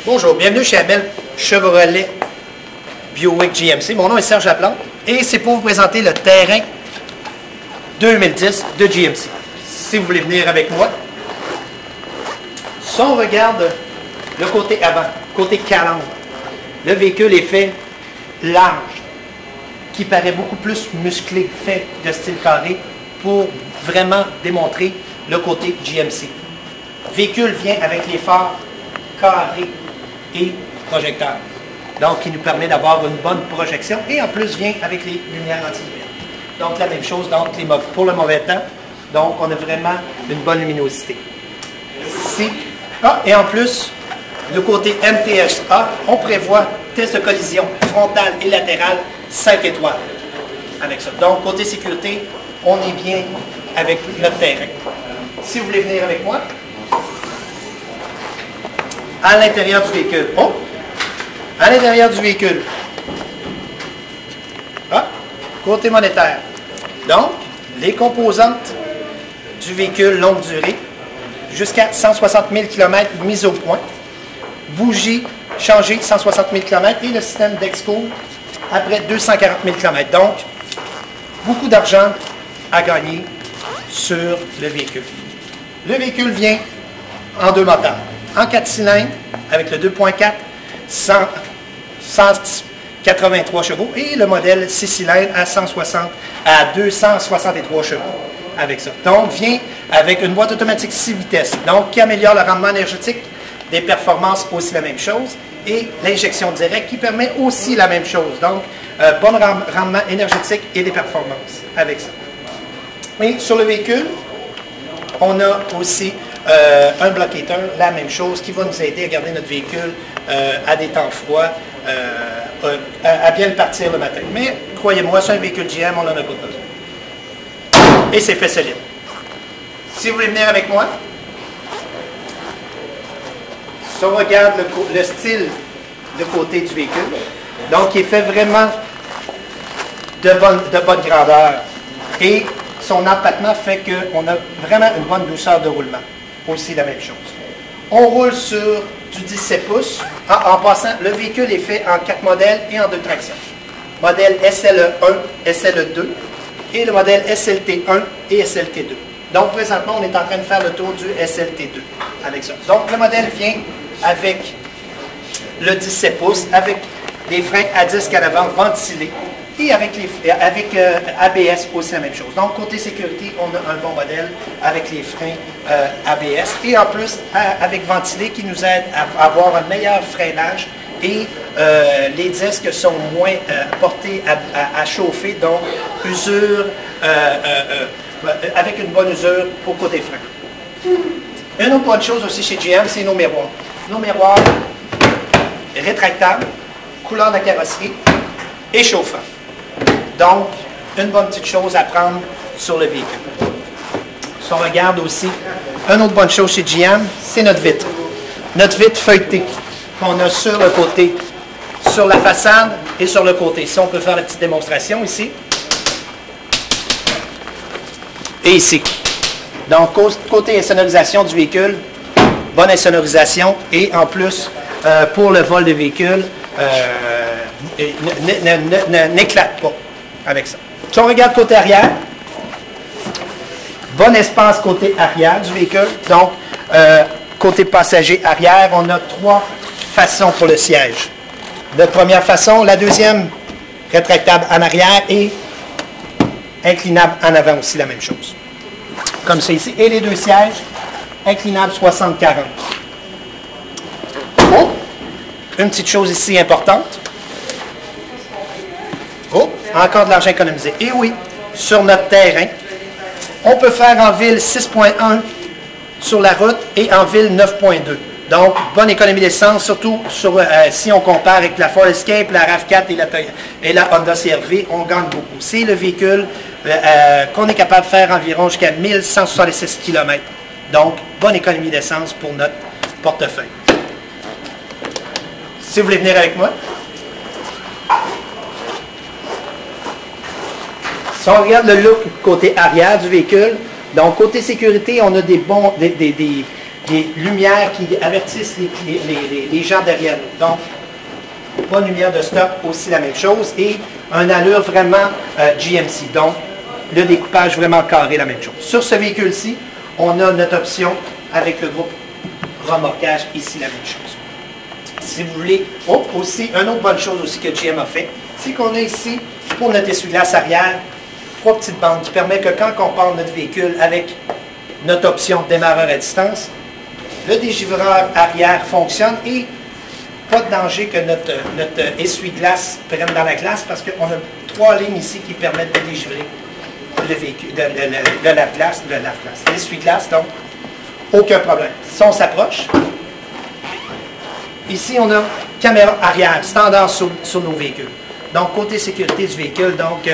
Bonjour, bienvenue chez Abel Chevrolet Buick GMC. Mon nom est Serge Laplante et c'est pour vous présenter le terrain 2010 de GMC. Si vous voulez venir avec moi, si on regarde le côté avant, côté calandre, le véhicule est fait large, qui paraît beaucoup plus musclé, fait de style carré, pour vraiment démontrer le côté GMC. Le véhicule vient avec les phares carrés et projecteurs, donc qui nous permet d'avoir une bonne projection, et en plus vient avec les lumières anti-lumière. Donc la même chose donc, pour le mauvais temps, donc on a vraiment une bonne luminosité. Et en plus, le côté MTSA, on prévoit test de collision frontale et latérale 5 étoiles avec ça. Donc côté sécurité, on est bien avec notre terrain. Si vous voulez venir avec moi, à l'intérieur du véhicule. À l'intérieur du véhicule. Côté monétaire. Donc, les composantes du véhicule longue durée, jusqu'à 160 000 km mise au point. Bougie changée 160 000 km et le système d'Exco après 240 000 km. Donc, beaucoup d'argent à gagner sur le véhicule. Le véhicule vient en deux moteurs. En 4 cylindres, avec le 2.4, 183 chevaux, et le modèle 6 cylindres à 263 chevaux avec ça. Donc, vient avec une boîte automatique 6 vitesses, donc qui améliore le rendement énergétique, des performances aussi la même chose, et l'injection directe qui permet aussi la même chose. Donc, bon rendement énergétique et des performances avec ça. Et sur le véhicule, on a aussi un blocateur, la même chose, qui va nous aider à garder notre véhicule à des temps froids, à bien le partir le matin. Mais croyez-moi, c'est un véhicule GM, on n'en a pas besoin. Et c'est fait solide. Si vous voulez venir avec moi, si on regarde le style de côté du véhicule, donc il est fait vraiment de bonne grandeur. Et son empattement fait qu'on a vraiment une bonne douceur de roulement. Aussi la même chose. On roule sur du 17 pouces. En passant, le véhicule est fait en 4 modèles et en 2 tractions. Modèle SLE1, SLE2 et le modèle SLT1 et SLT2. Donc présentement, on est en train de faire le tour du SLT2 avec ça. Donc le modèle vient avec le 17 pouces, avec les freins à disque à l'avant ventilés, et avec ABS aussi la même chose. Donc, côté sécurité, on a un bon modèle avec les freins ABS. Et en plus, avec ventilé qui nous aide à avoir un meilleur freinage. Et les disques sont moins portés à chauffer, donc usure, avec une bonne usure au côté frein. Une autre bonne chose aussi chez GM, c'est nos miroirs. Nos miroirs rétractables, couleur de la carrosserie et chauffants. Donc, une bonne petite chose à prendre sur le véhicule. Si on regarde aussi, une autre bonne chose chez GM, c'est notre vitre. Notre vitre feuilletée qu'on a sur le côté, sur la façade et sur le côté. Si on peut faire la petite démonstration ici. Et ici. Donc, côté insonorisation du véhicule, bonne insonorisation, et en plus, pour le vol de véhicule, n'éclate pas avec ça. Si on regarde côté arrière, bon espace côté arrière du véhicule. Donc, côté passager arrière, on a 3 façons pour le siège. De première façon, la deuxième, rétractable en arrière et inclinable en avant aussi, la même chose. Comme ça ici. Et les 2 sièges, inclinables 60-40. Une petite chose ici importante. Encore de l'argent économisé. Et oui, sur notre terrain, on peut faire en ville 6.1 sur la route et en ville 9.2. Donc, bonne économie d'essence, surtout si on compare avec la Ford Escape, la RAV4 et la Honda CR-V, on gagne beaucoup. C'est le véhicule qu'on est capable de faire environ jusqu'à 1166 km. Donc, bonne économie d'essence pour notre portefeuille. Si vous voulez venir avec moi, si on regarde le look côté arrière du véhicule, donc côté sécurité, on a des des lumières qui avertissent les gens derrière nous. Donc, pas de lumière de stop, aussi la même chose. Et un allure vraiment GMC. Donc, le découpage vraiment carré, la même chose. Sur ce véhicule-ci, on a notre option avec le groupe remorquage, ici la même chose. Si vous voulez, aussi, une autre bonne chose aussi que GM a fait, c'est qu'on a ici, pour notre essuie-glace arrière, 3 petites bandes qui permettent que quand on part notre véhicule avec notre option démarreur à distance, le dégivreur arrière fonctionne et pas de danger que notre essuie-glace prenne dans la glace parce qu'on a 3 lignes ici qui permettent de dégivrer le véhicule, le lave-glace, l'essuie-glace, donc aucun problème. Si on s'approche, ici on a caméra arrière, standard sur nos véhicules. Donc, côté sécurité du véhicule, donc,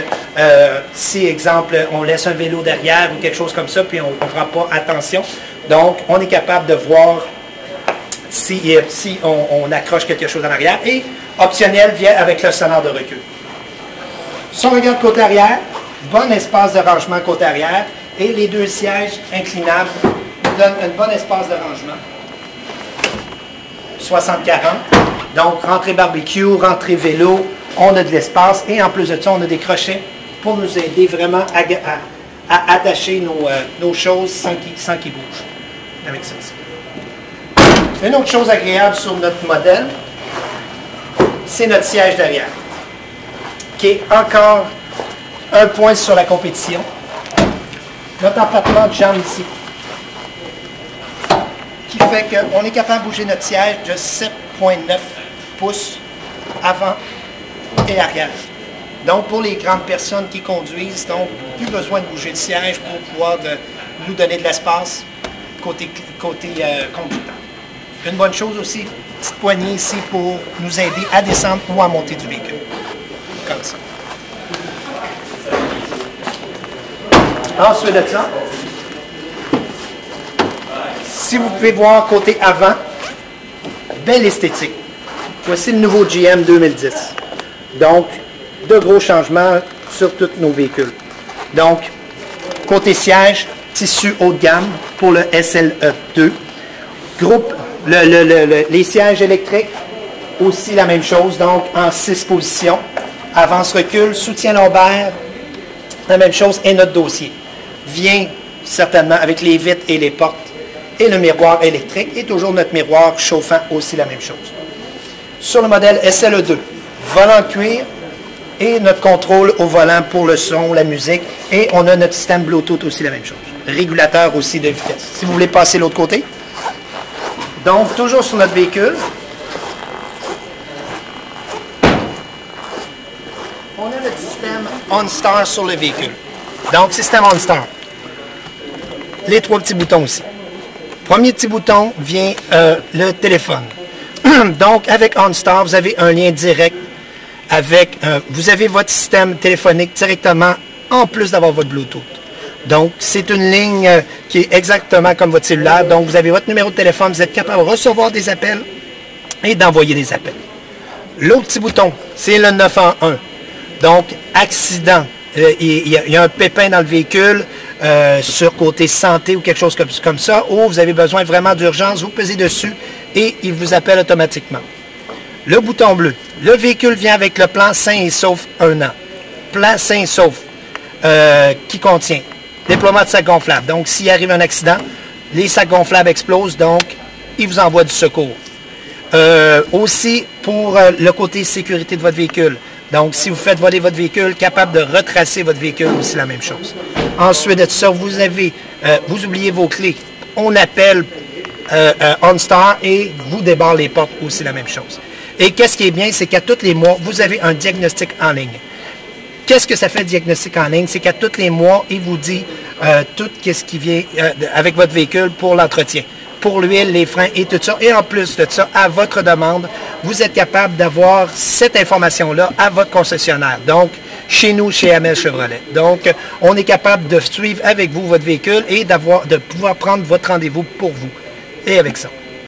si, exemple, on laisse un vélo derrière ou quelque chose comme ça, puis on ne prend pas attention, donc, on est capable de voir si on accroche quelque chose en arrière. Et, optionnel, vient avec le sonore de recul. Si on regarde côté arrière, bon espace de rangement côté arrière, et les 2 sièges inclinables nous donnent un bon espace de rangement. 60-40. Donc, rentrée barbecue, rentrée vélo, on a de l'espace et en plus de ça, on a des crochets pour nous aider vraiment à attacher nos choses sans qu'ils bougent. Avec ça. Une autre chose agréable sur notre modèle, c'est notre siège derrière, qui est encore un point sur la compétition. Notre empattement de jambes ici, qui fait qu'on est capable de bouger notre siège de 7,9 pouces avant et arrière. Donc, pour les grandes personnes qui conduisent, donc, plus besoin de bouger le siège pour pouvoir nous donner de l'espace côté conducteur. Une bonne chose aussi, petite poignée ici pour nous aider à descendre ou à monter du véhicule. Comme ça. Ensuite de ça, si vous pouvez voir côté avant, belle esthétique. Voici le nouveau GM 2010. Donc, de gros changements sur tous nos véhicules. Donc, côté siège, tissu haut de gamme pour le SLE2. Groupe, les sièges électriques, aussi la même chose, donc en 6 positions. Avance-recul, soutien lombaire, la même chose, et notre dossier. Vient certainement avec les vitres et les portes et le miroir électrique, et toujours notre miroir chauffant, aussi la même chose. Sur le modèle SLE2, volant cuir et notre contrôle au volant pour le son, la musique, et on a notre système Bluetooth aussi la même chose. Régulateur aussi de vitesse. Si vous voulez passer l'autre côté. Donc, toujours sur notre véhicule, on a notre système OnStar sur le véhicule. Donc, système OnStar. Les 3 petits boutons aussi. Premier petit bouton vient le téléphone. Donc, avec OnStar, vous avez un lien direct avec, vous avez votre système téléphonique directement en plus d'avoir votre Bluetooth. Donc, c'est une ligne qui est exactement comme votre cellulaire. Donc, vous avez votre numéro de téléphone, vous êtes capable de recevoir des appels et d'envoyer des appels. L'autre petit bouton, c'est le 911. Donc, accident. Il y a un pépin dans le véhicule sur côté santé ou quelque chose comme ça, ou vous avez besoin vraiment d'urgence, vous pesez dessus et il vous appelle automatiquement. Le bouton bleu. Le véhicule vient avec le plan sain et sauf 1 an. Plan sain et sauf qui contient déploiement de sacs gonflables. Donc, s'il arrive un accident, les sacs gonflables explosent, donc il vous envoie du secours. Aussi, pour le côté sécurité de votre véhicule. Donc, si vous faites voler votre véhicule, capable de retracer votre véhicule, aussi la même chose. Ensuite de ça, vous oubliez vos clés. On appelle OnStar et vous débarre les portes, aussi la même chose. Et qu'est-ce qui est bien, c'est qu'à tous les mois, vous avez un diagnostic en ligne. Qu'est-ce que ça fait, le diagnostic en ligne? C'est qu'à tous les mois, il vous dit tout ce qui vient avec votre véhicule pour l'entretien. Pour l'huile, les freins et tout ça. Et en plus de ça, à votre demande, vous êtes capable d'avoir cette information-là à votre concessionnaire. Donc, chez nous, chez Hamel Chevrolet. Donc, on est capable de suivre avec vous votre véhicule et de pouvoir prendre votre rendez-vous pour vous. Et avec ça.